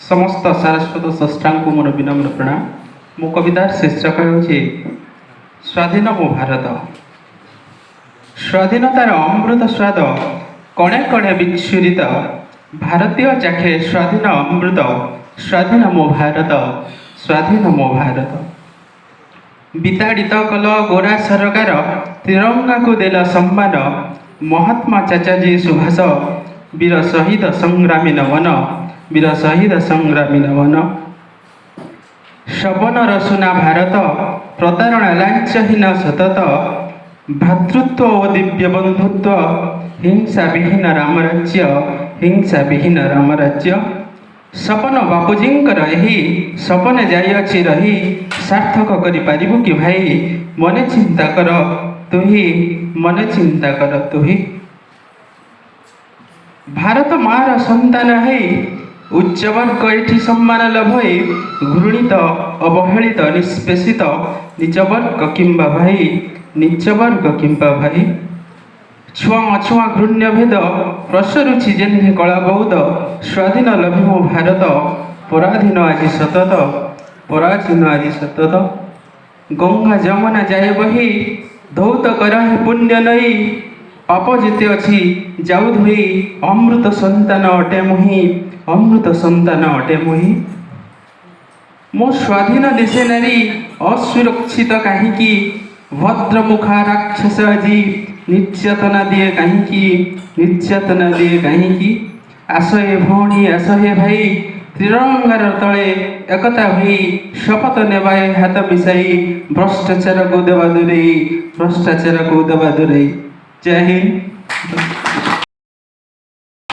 समस्त सारस्वत स्रष्टांकु मोर विनम्र प्रणाम। मो कवितार शीर्षक ହେଉଛି स्वाधीन मो भारत। स्वाधीनतार अमृत स्वाद कणे कणे विच्छुरित, भारतीय चाखे स्वाधीन अमृत। स्वाधीन मो भारत, स्वाधीन मो भारत। विताड़ित कल गोरा सरकार, तिरंगा को देला सम्मान। महात्मा चाचाजी सुभाष, वीर शहीद संग्रामी नवन, वीर शहीद संग्रामी नवन। शबन रसुना भारत, प्रतारणा लांछहीन सतत। भातृत्व और दिव्य बंधुत्व, हिंसा विहीन रामराज्य, हिंसा विहीन रामराज्य। सपन बापूजींकर एही सपन जाइअछि रही, सार्थक करि पारिबु कि भाई, मने चिंता कर तुही, मने चिंता कर तुही। भारत मार संतान है, उच्च वर्ग एठी सम्मान लभई, घृणित अवहेलित निष्पेषित, निज वर्ग किंबा भाई, निज वर्ग किंबा भाई। छुआ अछुआ घृण्य भेद, प्रसरुछि जेन्हे कला बौद। स्वाधीन लभिमो भारत, पराधीन आज सतत, पराधीन आज सतत। गंगा जमुना जाए बही, धौत करहे पुण्य नई। अपजिते अछि जाऊ धोई, अमृत संतान अटे मुहि, अमृत संतान अटे मुहि। मो स्वाधीन देशे नारी असुरक्षित काहीकि, भद्रमुखा राक्षस आजी निर्यातना दिए काहीकि, निर्यातना दिए काहीकि। आसहे भौणी आसहे भाई, त्रिरंगार तले एकता होई, शपथ नेबाए हाथ मिसाई। भ्रष्टाचार को देवा दूरेई, भ्रष्टाचार को देवा दूरेई। जय हिंद।